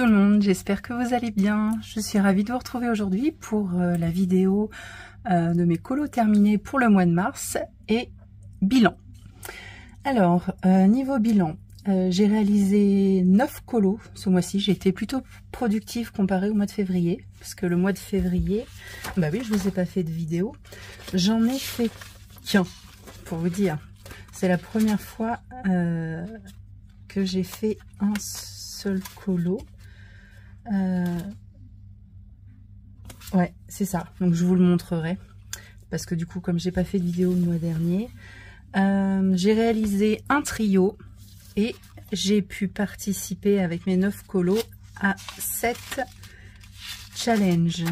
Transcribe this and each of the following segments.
tout le monde, j'espère que vous allez bien. Je suis ravie de vous retrouver aujourd'hui pour la vidéo de mes colos terminés pour le mois de mars et bilan. Alors, niveau bilan, j'ai réalisé 9 colos ce mois-ci. J'ai été plutôt productive comparé au mois de février, parce que le mois de février, bah oui, je vous ai pas fait de vidéo. J'en ai fait qu'un, pour vous dire. C'est la première fois que j'ai fait un seul colo. Ouais, c'est ça. Donc je vous le montrerai. Parce que du coup, comme j'ai pas fait de vidéo le mois dernier, j'ai réalisé un trio et j'ai pu participer avec mes 9 colos à 7 challenges.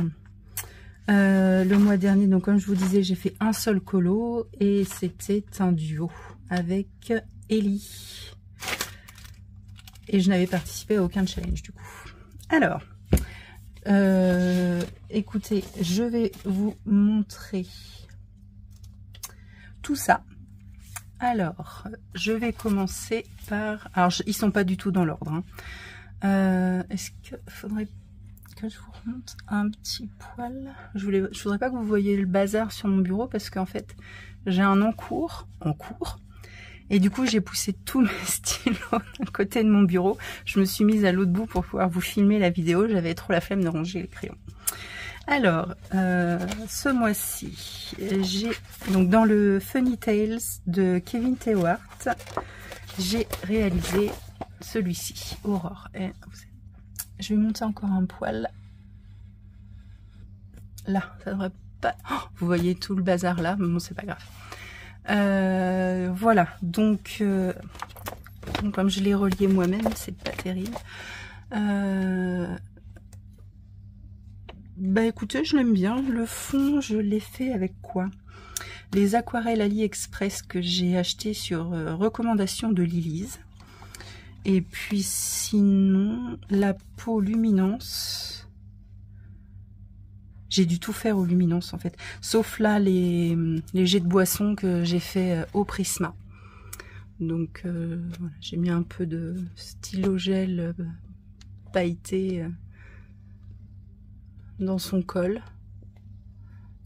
Le mois dernier, donc comme je vous disais, j'ai fait un seul colo et c'était un duo avec Ellie. Et je n'avais participé à aucun challenge du coup. Alors, écoutez, je vais vous montrer tout ça. Alors, je vais commencer par... Alors, ils sont pas du tout dans l'ordre. Hein. Est-ce qu'il faudrait que je vous remonte un petit poil? Je voudrais pas que vous voyiez le bazar sur mon bureau parce qu'en fait, j'ai un encours. Et du coup, j'ai poussé tous mes stylos d'un côté de mon bureau. Je me suis mise à l'autre bout pour pouvoir vous filmer la vidéo. J'avais trop la flemme de ranger les crayons. Alors, ce mois-ci, j'ai donc dans le Funny Tales de Kevin Tewart, j'ai réalisé celui-ci, Aurore. Et je vais monter encore un poil. Là, ça devrait pas... Oh, vous voyez tout le bazar là, mais bon, c'est pas grave. Voilà, donc comme je l'ai relié moi-même, c'est pas terrible. Bah écoutez, je l'aime bien. Le fond, je l'ai fait avec quoi? Les aquarelles AliExpress que j'ai acheté sur recommandation de Lilise. Et puis sinon, la peau luminance. J'ai dû tout faire aux luminances en fait. Sauf là, les jets de boisson que j'ai fait au Prisma. Donc voilà, j'ai mis un peu de stylo gel pailleté dans son col,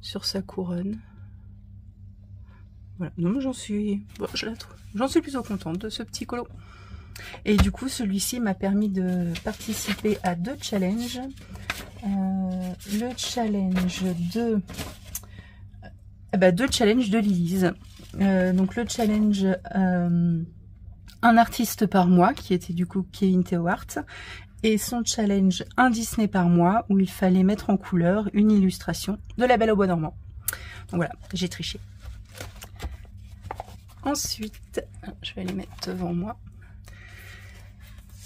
sur sa couronne. Voilà, non mais j'en suis plutôt contente de ce petit colo. Et du coup, celui-ci m'a permis de participer à 2 challenges. Le challenge de... deux challenges de Lilise. Donc le challenge un artiste par mois, qui était du coup Kevin Tewart, et son challenge un Disney par mois, où il fallait mettre en couleur une illustration de La Belle au Bois dormant. Donc voilà, j'ai triché. Ensuite, je vais les mettre devant moi.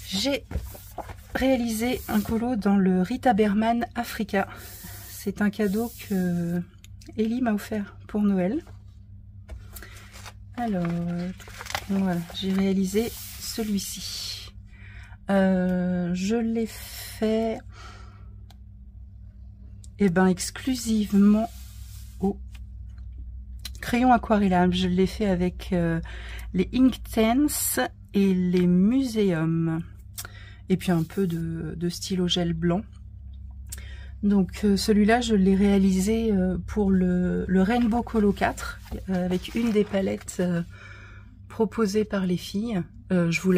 J'ai réalisé un colo dans le Rita Berman Africa. C'est un cadeau que Ellie m'a offert pour Noël. Alors, voilà, j'ai réalisé celui-ci. Je l'ai fait exclusivement au crayon aquarellable. Je l'ai fait avec les Inktense et les Muséums. Et puis un peu de stylo gel blanc. Donc celui-là, je l'ai réalisé pour le Rainbow Colo 4, avec une des palettes proposées par les filles. Je vous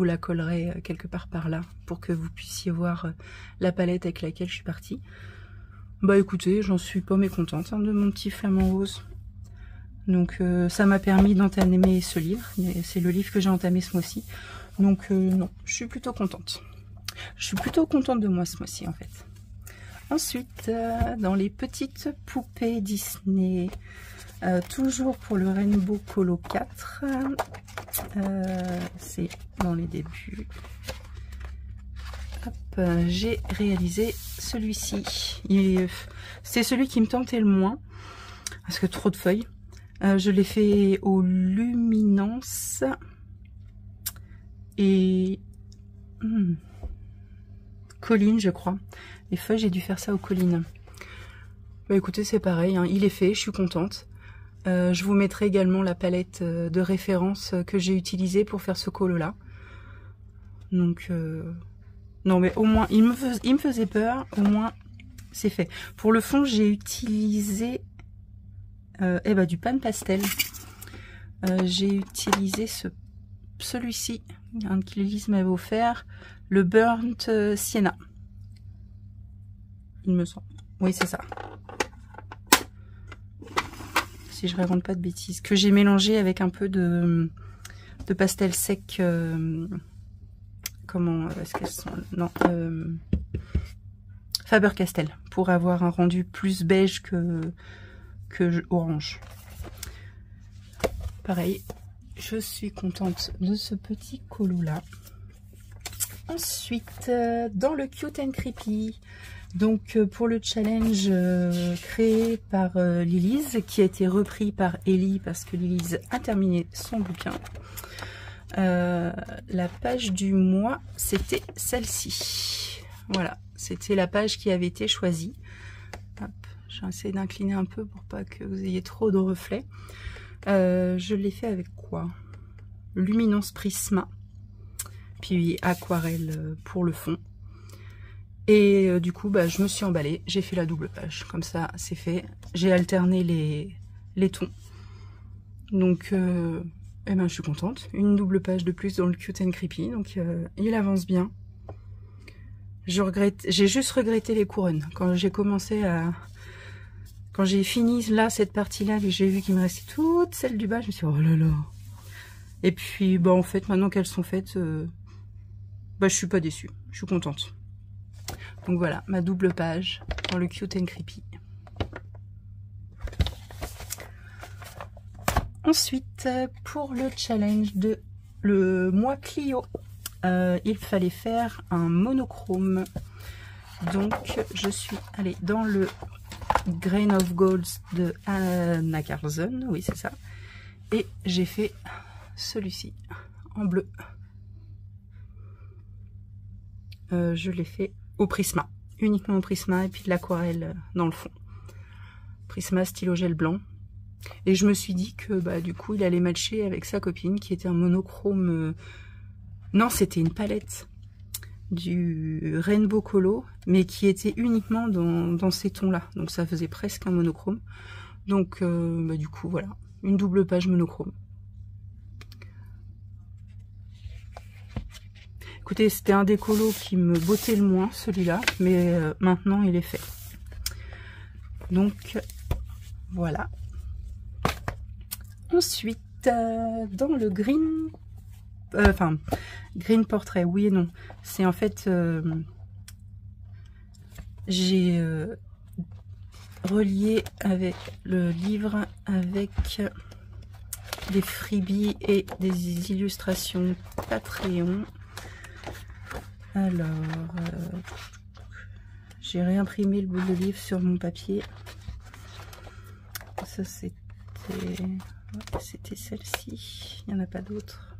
la collerai quelque part par là, pour que vous puissiez voir la palette avec laquelle je suis partie. Bah écoutez, j'en suis pas mécontente de mon petit flamant rose. Donc ça m'a permis d'entamer ce livre. C'est le livre que j'ai entamé ce mois-ci. Donc non, je suis plutôt contente. Je suis plutôt contente de moi ce mois-ci en fait. Ensuite, dans les petites poupées Disney, toujours pour le Rainbow Colo 4, c'est dans les débuts. Hop, j'ai réalisé celui-ci. C'est celui qui me tentait le moins, parce que trop de feuilles. Je l'ai fait aux luminances. Et collines, je crois. Les feuilles, j'ai dû faire ça aux collines. Bah écoutez, c'est pareil, hein, il est fait, je suis contente. Je vous mettrai également la palette de référence que j'ai utilisée pour faire ce colo là. Donc Non mais au moins, il me faisait peur, au moins c'est fait. Pour le fond, j'ai utilisé du pan pastel. J'ai utilisé celui-ci, que Lise m'avait offert, le Burnt Sienna. Il me semble. Oui, c'est ça. Si je raconte pas de bêtises. Que j'ai mélangé avec un peu de pastel sec. Comment est-ce qu'elles sont? Non. Faber-Castell. Pour avoir un rendu plus beige que orange. Pareil. Je suis contente de ce petit colo là. Ensuite, dans le Cute and Creepy, donc pour le challenge créé par Lilise, qui a été repris par Ellie parce que Lilise a terminé son bouquin. La page du mois, c'était celle-ci. Voilà, c'était la page qui avait été choisie. J'ai essayé d'incliner un peu pour pas que vous ayez trop de reflets. Je l'ai fait avec quoi? Luminance Prisma. Puis aquarelle pour le fond. Et du coup, je me suis emballée. J'ai fait la double page. Comme ça, c'est fait. J'ai alterné les tons. Donc, je suis contente. Une double page de plus dans le Cute and Creepy. Donc, il avance bien. J'ai juste regretté les couronnes. Quand j'ai commencé à... Quand j'ai fini là, cette partie-là, et j'ai vu qu'il me restait toutes celles du bas, je me suis dit, oh là là. Et puis, en fait, maintenant qu'elles sont faites, je suis pas déçue. Je suis contente. Donc voilà, ma double page dans le Cute and Creepy. Ensuite, pour le challenge de le mois Clio, il fallait faire un monochrome. Donc, je suis allée dans le Grain of Gold de Anna Carlson. Oui, c'est ça. Et j'ai fait celui-ci en bleu. Je l'ai fait au Prisma, uniquement au Prisma, et puis de l'aquarelle dans le fond. Prisma stylo gel blanc. Et je me suis dit que du coup il allait matcher avec sa copine qui était un monochrome. Non, c'était une palette du Rainbow Colo, mais qui était uniquement dans ces tons là. Donc ça faisait presque un monochrome. Donc du coup voilà, une double page monochrome. Écoutez, c'était un des colos qui me bottait le moins, celui-là, mais maintenant il est fait. Donc voilà. Ensuite, dans le green, green portrait, oui et non. C'est en fait, j'ai relié avec le livre avec des freebies et des illustrations Patreon. Alors, j'ai réimprimé le bout de livre sur mon papier. Ça, c'était celle-ci. Il n'y en a pas d'autres.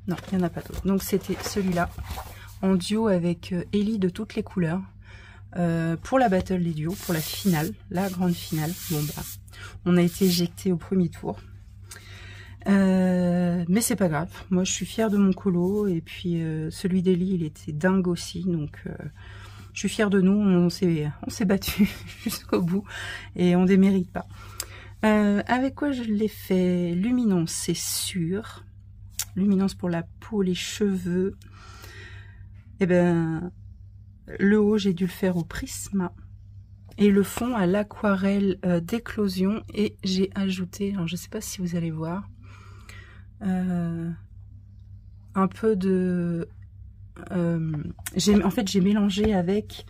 Non, il n'y en a pas d'autres. Donc, c'était celui-là, en duo avec Ellie de toutes les couleurs. Pour la battle des duos, pour la finale, la grande finale. Bon, on a été éjecté au premier tour. Mais c'est pas grave, moi je suis fière de mon colo, et puis celui d'Ellie il était dingue aussi, donc je suis fière de nous, on s'est battu jusqu'au bout et on démérite pas. Avec quoi je l'ai fait? Luminance, c'est sûr. Luminance pour la peau, les cheveux. Et le haut j'ai dû le faire au Prisma. Et le fond à l'aquarelle d'éclosion, et j'ai ajouté, alors je sais pas si vous allez voir, un peu de en fait j'ai mélangé avec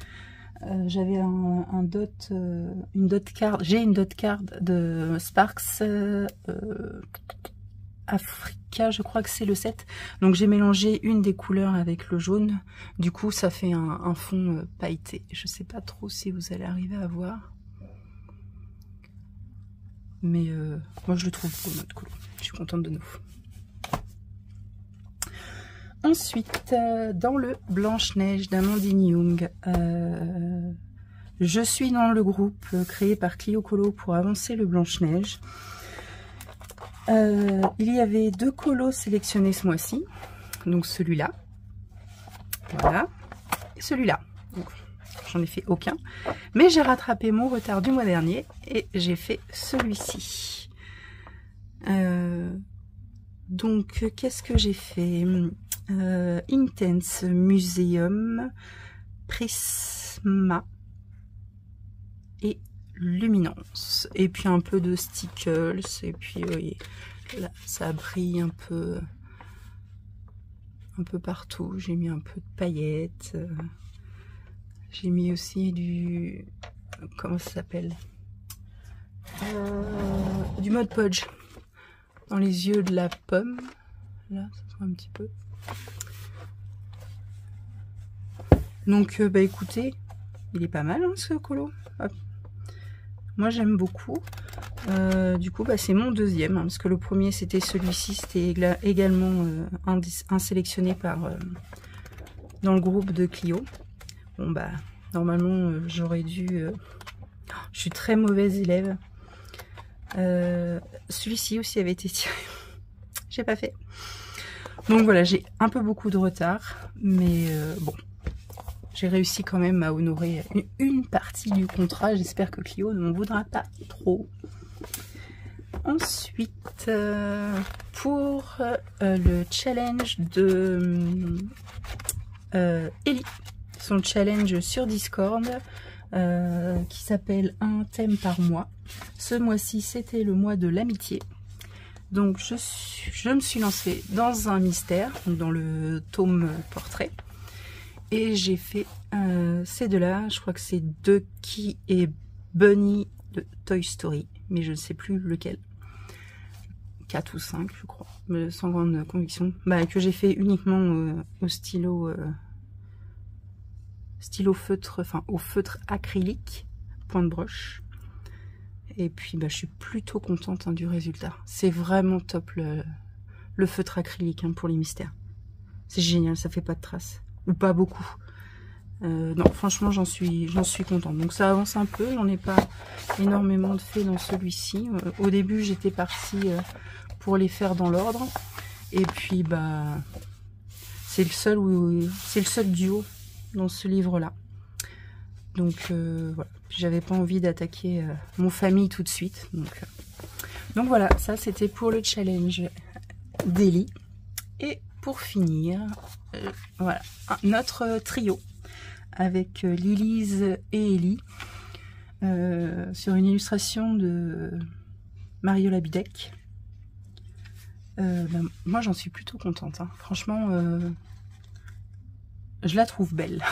j'avais un dot une dot card, j'ai une dot card de Sparks Africa, je crois que c'est le 7, donc j'ai mélangé une des couleurs avec le jaune, du coup ça fait un fond pailleté. Je sais pas trop si vous allez arriver à voir, mais moi je le trouve beau notre colo, je suis contente de nous. Ensuite, dans le Blanche-Neige d'Amandine Young, je suis dans le groupe créé par Clio Colo pour avancer le Blanche-Neige. Il y avait 2 colos sélectionnés ce mois-ci. Donc celui-là, voilà, et celui-là. J'en ai fait aucun, mais j'ai rattrapé mon retard du mois dernier et j'ai fait celui-ci. Donc qu'est-ce que j'ai fait? Intense Museum, Prisma et Luminance, et puis un peu de stickles, et puis oui, là ça brille un peu partout. J'ai mis un peu de paillettes, j'ai mis aussi du, comment ça s'appelle, du Mod Podge dans les yeux de la pomme, là ça se voit un petit peu. Donc bah écoutez, il est pas mal hein, ce colo. Hop. Moi j'aime beaucoup. Du coup bah, c'est mon deuxième, hein, parce que le premier c'était celui-ci, c'était également un sélectionné par dans le groupe de Clio. Bon bah normalement j'aurais dû... je suis très mauvaise élève. Celui-ci aussi avait été tiré. J'ai pas fait. Donc voilà, j'ai un peu beaucoup de retard, mais bon. J'ai réussi quand même à honorer une partie du contrat. J'espère que Clio ne m'en voudra pas trop. Ensuite, pour le challenge de Ellie, son challenge sur Discord, qui s'appelle un thème par mois. Ce mois-ci, c'était le mois de l'amitié. Donc, je me suis lancée dans un mystère, dans le tome portrait. Et j'ai fait ces deux-là. Je crois que c'est Ducky et Bunny de Toy Story. Mais je ne sais plus lequel. 4 ou 5, je crois. Mais sans grande conviction. Bah, que j'ai fait uniquement au stylo... stylo feutre, enfin au feutre acrylique, point de broche. Et puis bah, je suis plutôt contente hein, du résultat. C'est vraiment top le feutre acrylique hein, pour les mystères. C'est génial, ça fait pas de traces. Ou pas beaucoup. Non, franchement, j'en suis contente. Donc ça avance un peu, j'en ai pas énormément de fait dans celui-ci. Au début, j'étais partie pour les faire dans l'ordre. Et puis, bah, c'est le seul duo dans ce livre-là. Donc, voilà. J'avais pas envie d'attaquer mon famille tout de suite. Donc voilà, ça c'était pour le challenge d'Ellie. Et pour finir, voilà, notre trio avec Lilise et Ellie sur une illustration de Mario Labidec. Ben, moi j'en suis plutôt contente, hein. Franchement je la trouve belle.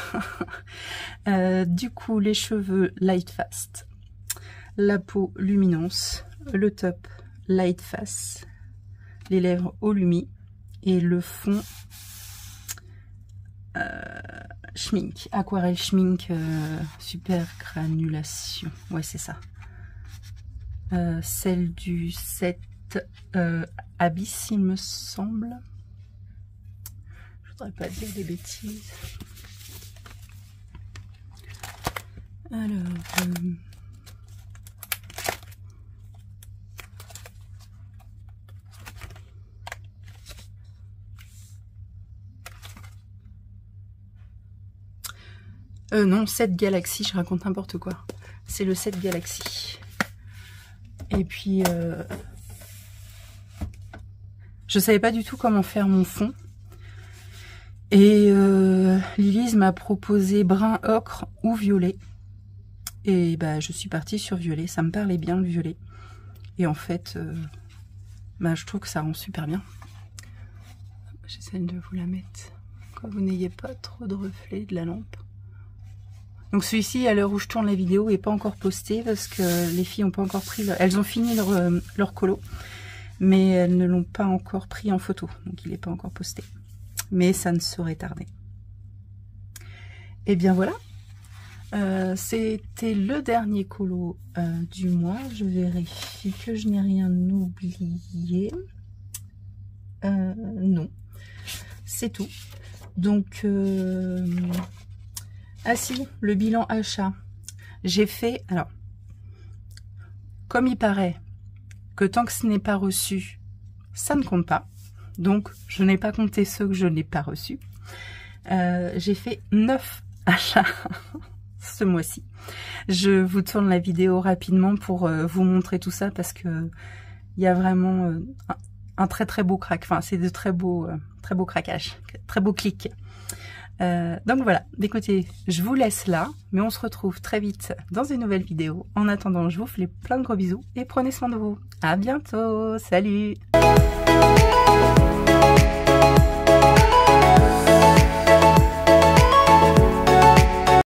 Du coup les cheveux Light Fast, la peau Luminance, le top Light Face, les lèvres au Lumi et le fond schmink, aquarelle schmink, super granulation, ouais c'est ça. Celle du set Abyss il me semble. Je voudrais pas dire des bêtises. Alors non, 7 Galaxy, je raconte n'importe quoi. C'est le 7 Galaxy. Et puis, je savais pas du tout comment faire mon fond. Et Lilise m'a proposé brun ocre ou violet. Et bah, je suis partie sur violet. Ça me parlait bien le violet. Et en fait, bah, je trouve que ça rend super bien. J'essaie de vous la mettre. Quand vous n'ayez pas trop de reflets de la lampe. Donc celui-ci, à l'heure où je tourne la vidéo, n'est pas encore posté parce que les filles n'ont pas encore pris... Elles ont fini leur colo, mais elles ne l'ont pas encore pris en photo. Donc il n'est pas encore posté. Mais ça ne saurait tarder. Et bien voilà. C'était le dernier colo du mois. Je vérifie que je n'ai rien oublié. Non. C'est tout. Donc... ah si, le bilan achat. J'ai fait... Alors, comme il paraît que tant que ce n'est pas reçu, ça ne compte pas. Donc, je n'ai pas compté ceux que je n'ai pas reçus. J'ai fait 9 achats ce mois-ci. Je vous tourne la vidéo rapidement pour vous montrer tout ça parce que il y a vraiment un très beau crack. Enfin, c'est de très beaux craquages, très beaux clics. Donc voilà, écoutez, je vous laisse là, mais on se retrouve très vite dans une nouvelle vidéo. En attendant, je vous fais plein de gros bisous et prenez soin de vous. À bientôt, salut!